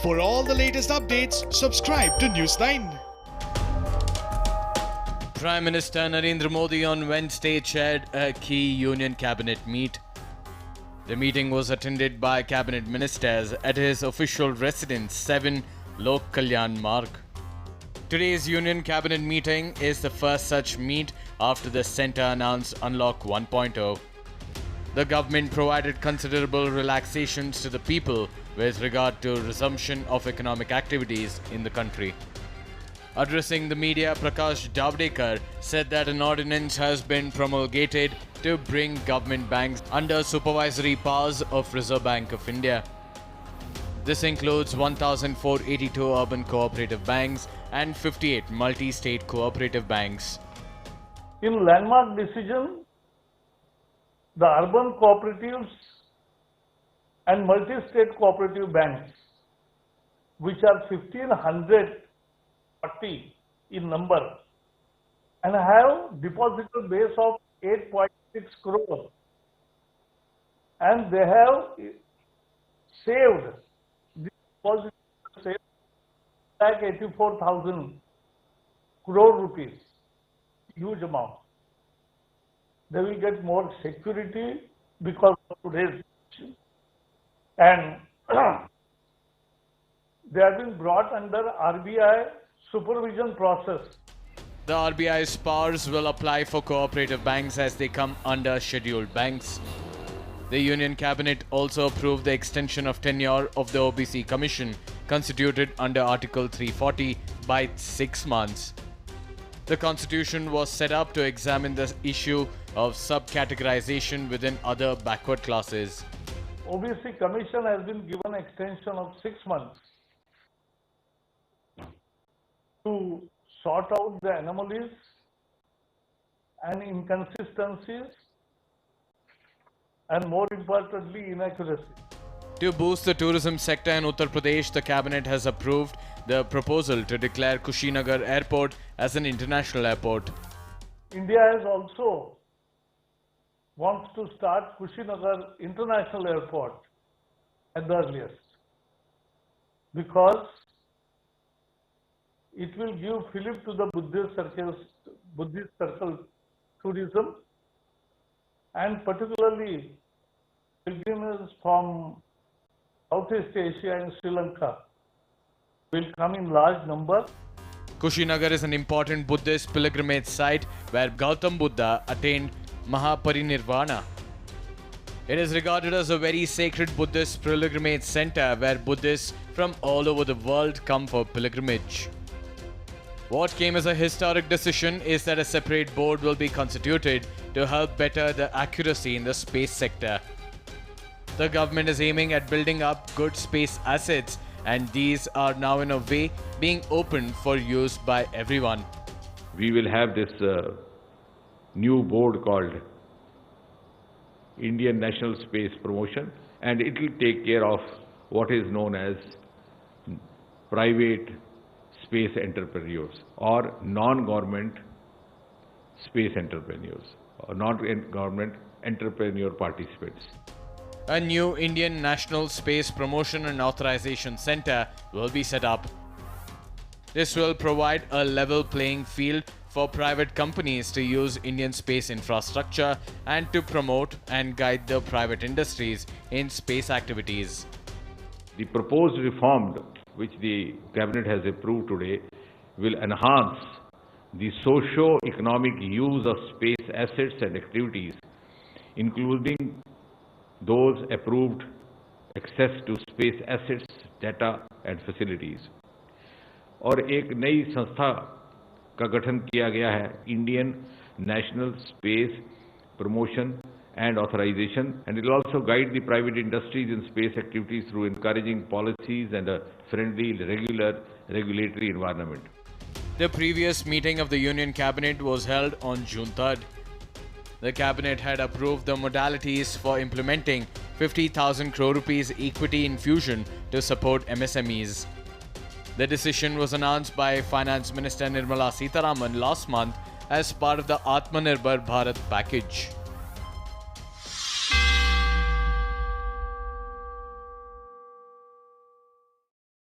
For all the latest updates, subscribe to News9. Prime Minister Narendra Modi on Wednesday chaired a key union cabinet meet. The meeting was attended by cabinet ministers at his official residence 7 Lok Kalyan Marg. Today's union cabinet meeting is the first such meet after the centre announced Unlock 1.0. The government provided considerable relaxations to the people with regard to resumption of economic activities in the country. Addressing the media, Prakash Javadekar said that an ordinance has been promulgated to bring government banks under supervisory powers of Reserve Bank of India. This includes 1,482 urban cooperative banks and 58 multi-state cooperative banks. In landmark decision, the urban cooperatives and multi-state cooperative banks, which are 1,540 in number and have depositor base of 8.6 crore, and they have saved the deposit saved like 84,000 crore rupees, huge amount. They will get more security because of today's issue. And they have been brought under RBI supervision process. The RBI's powers will apply for cooperative banks as they come under scheduled banks. The Union Cabinet also approved the extension of tenure of the OBC Commission constituted under Article 340 by 6 months. The Constitution was set up to examine the issue of subcategorization within other backward classes. OBC Commission has been given extension of 6 months to sort out the anomalies and inconsistencies and, more importantly, inaccuracy. To boost the tourism sector in Uttar Pradesh, the cabinet has approved the proposal to declare Kushinagar Airport as an international airport. India has also wants to start Kushinagar International Airport at the earliest, because it will give fillip to the Buddhist circle tourism, and particularly pilgrims from Southeast Asia and Sri Lanka will come in large number. Kushinagar is an important Buddhist pilgrimage site where Gautam Buddha attained Mahaparinirvana. It is regarded as a very sacred Buddhist pilgrimage center where Buddhists from all over the world come for pilgrimage. What came as a historic decision is that a separate board will be constituted to help better the accuracy in the space sector. The government is aiming at building up good space assets, and these are now in a way being opened for use by everyone. We will have this new board called Indian National Space Promotion, and it will take care of what is known as private space entrepreneurs or non-government space entrepreneurs or non-government entrepreneur participants. A new Indian National Space Promotion and Authorization Center will be set up. This will provide a level playing field for private companies to use Indian space infrastructure and to promote and guide the private industries in space activities. The proposed reform which the Cabinet has approved today will enhance the socio-economic use of space assets and activities, including those approved access to space assets, data and facilities. और एक नई संस्था का गठन किया गया है, Indian national space promotion and authorization, and it will also guide the private industries in space activities through encouraging policies and a friendly, regulatory environment. The previous meeting of the Union Cabinet was held on June 3rd. The Cabinet had approved the modalities for implementing 50,000 crore rupees equity infusion to support MSMEs. The decision was announced by Finance Minister Nirmala Sitharaman last month as part of the Atmanirbhar Bharat package.